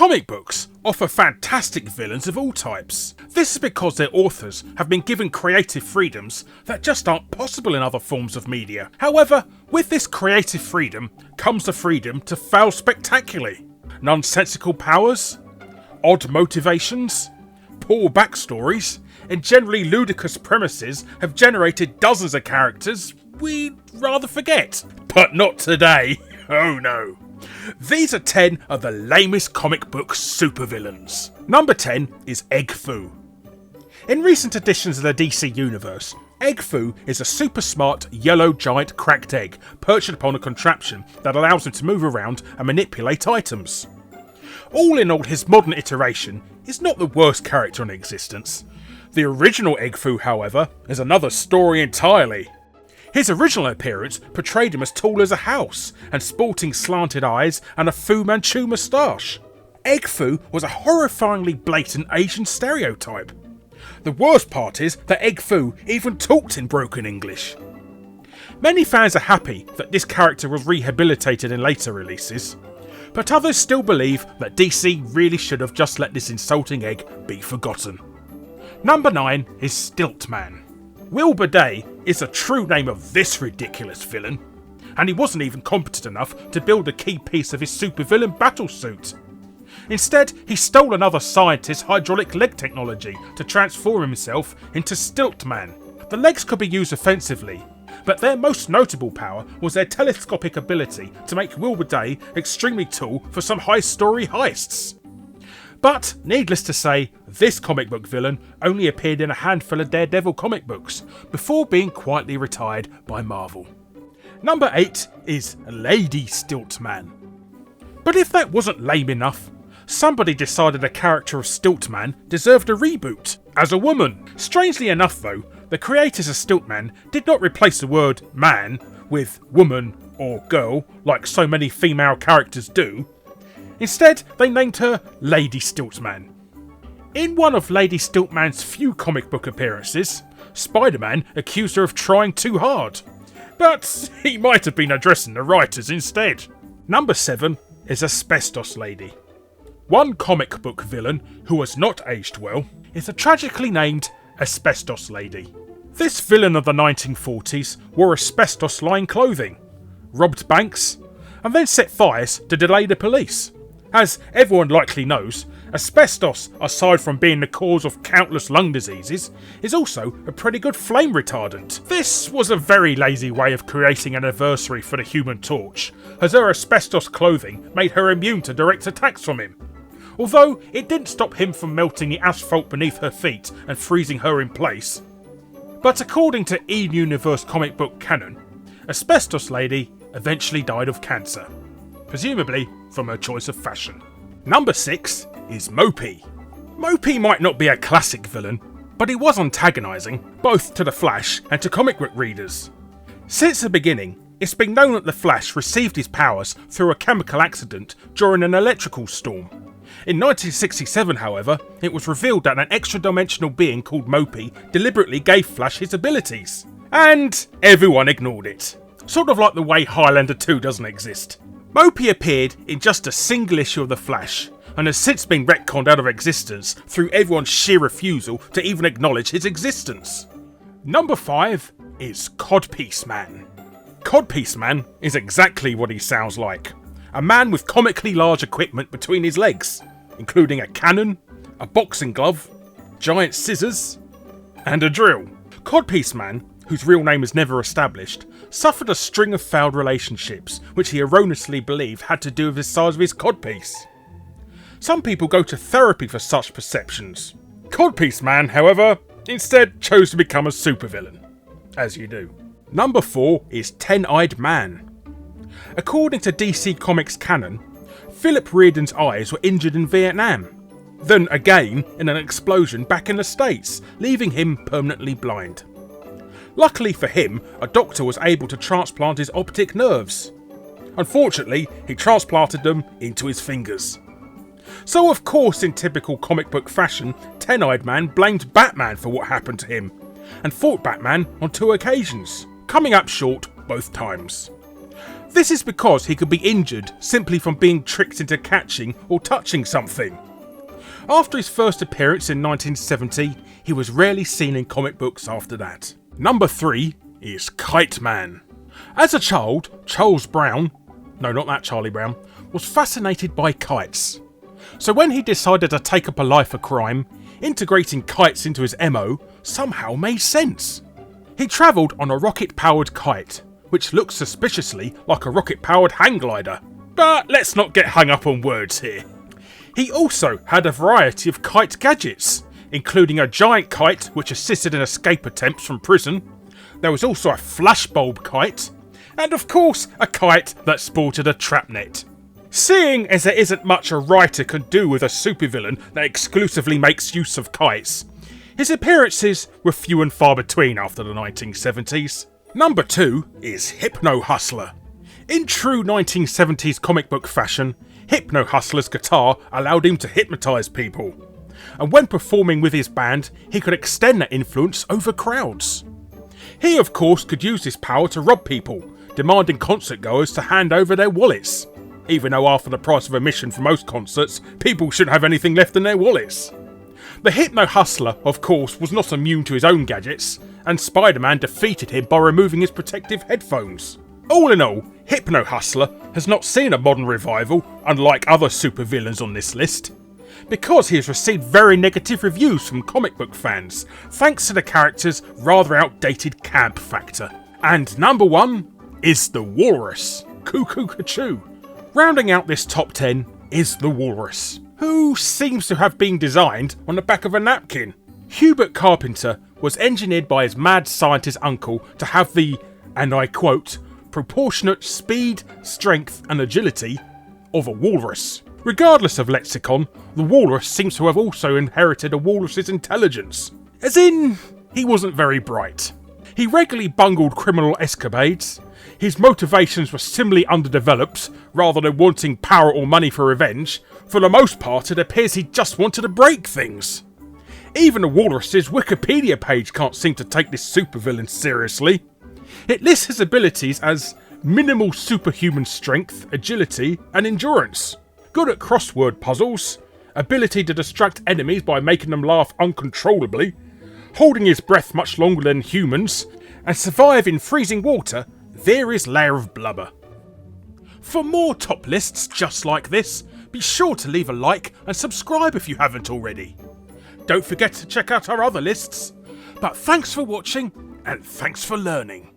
Comic books offer fantastic villains of all types. This is because their authors have been given creative freedoms that just aren't possible in other forms of media. However, with this creative freedom comes the freedom to fail spectacularly. Nonsensical powers, odd motivations, poor backstories, and generally ludicrous premises have generated dozens of characters we'd rather forget. But not today. Oh no. These are 10 of the lamest comic book supervillains. Number 10 is Egg Foo. In recent editions of the DC universe, Egg Foo is a super smart yellow giant cracked egg perched upon a contraption that allows him to move around and manipulate items. All in all, his modern iteration is not the worst character in existence. The original Egg Foo, however, is another story entirely. His original appearance portrayed him as tall as a house and sporting slanted eyes and a Fu Manchu moustache. Egg Foo was a horrifyingly blatant Asian stereotype. The worst part is that Egg Foo even talked in broken English. Many fans are happy that this character was rehabilitated in later releases, but others still believe that DC really should have just let this insulting egg be forgotten. Number 9 is Stiltman. Wilbur Day is the true name of this ridiculous villain, and he wasn't even competent enough to build a key piece of his supervillain battlesuit. Instead, he stole another scientist's hydraulic leg technology to transform himself into Stiltman. The legs could be used offensively, but their most notable power was their telescopic ability to make Wilbur Day extremely tall for some high-story heists. But, needless to say, this comic book villain only appeared in a handful of Daredevil comic books, before being quietly retired by Marvel. Number 8 is Lady Stiltman. But if that wasn't lame enough, somebody decided the character of Stiltman deserved a reboot, as a woman. Strangely enough though, the creators of Stiltman did not replace the word man with woman or girl, like so many female characters do. Instead, they named her Lady Stiltman. In one of Lady Stiltman's few comic book appearances, Spider-Man accused her of trying too hard. But he might have been addressing the writers instead. Number 7 is Asbestos Lady. One comic book villain who has not aged well is the tragically named Asbestos Lady. This villain of the 1940s wore asbestos-lined clothing, robbed banks, and then set fires to delay the police. As everyone likely knows, asbestos, aside from being the cause of countless lung diseases, is also a pretty good flame retardant. This was a very lazy way of creating an adversary for the Human Torch, as her asbestos clothing made her immune to direct attacks from him. Although it didn't stop him from melting the asphalt beneath her feet and freezing her in place. But according to in-universe comic book canon, Asbestos Lady eventually died of cancer, presumably from her choice of fashion. Number 6 is Mopey. Mopey might not be a classic villain, but he was antagonising, both to the Flash and to comic book readers. Since the beginning, it's been known that the Flash received his powers through a chemical accident during an electrical storm. In 1967, however, it was revealed that an extra-dimensional being called Mopey deliberately gave Flash his abilities. And everyone ignored it. Sort of like the way Highlander 2 doesn't exist. Mopey appeared in just a single issue of The Flash, and has since been retconned out of existence through everyone's sheer refusal to even acknowledge his existence. Number 5 is Codpiece Man. Codpiece Man is exactly what he sounds like. A man with comically large equipment between his legs, including a cannon, a boxing glove, giant scissors, and a drill. Codpiece Man, whose real name is never established, suffered a string of failed relationships, which he erroneously believed had to do with the size of his codpiece. Some people go to therapy for such perceptions. Codpiece Man, however, instead chose to become a supervillain. As you do. Number 4 is Ten-Eyed Man. According to DC Comics canon, Philip Reardon's eyes were injured in Vietnam, then again in an explosion back in the States, leaving him permanently blind. Luckily for him, a doctor was able to transplant his optic nerves. Unfortunately, he transplanted them into his fingers. So of course, in typical comic book fashion, Ten-Eyed Man blamed Batman for what happened to him, and fought Batman on 2 occasions, coming up short both times. This is because he could be injured simply from being tricked into catching or touching something. After his first appearance in 1970, he was rarely seen in comic books after that. Number 3 is Kite Man. As a child, Charles Brown, no not that Charlie Brown, was fascinated by kites. So when he decided to take up a life of crime, integrating kites into his MO somehow made sense. He travelled on a rocket-powered kite, which looks suspiciously like a rocket-powered hang glider. But let's not get hung up on words here. He also had a variety of kite gadgets, including a giant kite which assisted in escape attempts from prison. There was also a flashbulb kite, and of course a kite that sported a trap net. Seeing as there isn't much a writer can do with a supervillain that exclusively makes use of kites, his appearances were few and far between after the 1970s. Number 2 is Hypno-Hustler. In true 1970s comic book fashion, Hypno-Hustler's guitar allowed him to hypnotise people, and when performing with his band, he could extend that influence over crowds. He of course could use this power to rob people, demanding concert goers to hand over their wallets, even though after the price of admission for most concerts, people shouldn't have anything left in their wallets. The Hypno-Hustler, of course, was not immune to his own gadgets, and Spider-Man defeated him by removing his protective headphones. All in all, Hypno-Hustler has not seen a modern revival, unlike other supervillains on this list, because he has received very negative reviews from comic book fans, thanks to the character's rather outdated camp factor. And number 1 is the Walrus, Cuckoo Cachoo. Rounding out this top 10 is the Walrus, who seems to have been designed on the back of a napkin. Hubert Carpenter was engineered by his mad scientist uncle to have the, and I quote, proportionate speed, strength and agility of a walrus. Regardless of lexicon, the walrus seems to have also inherited a walrus's intelligence. As in, he wasn't very bright. He regularly bungled criminal escapades. His motivations were similarly underdeveloped, rather than wanting power or money for revenge. For the most part, it appears he just wanted to break things. Even the walrus's Wikipedia page can't seem to take this supervillain seriously. It lists his abilities as minimal superhuman strength, agility and endurance, good at crossword puzzles, ability to distract enemies by making them laugh uncontrollably, holding his breath much longer than humans, and survive in freezing water via his layer of blubber. For more top lists just like this, be sure to leave a like and subscribe if you haven't already. Don't forget to check out our other lists. But thanks for watching, and thanks for learning.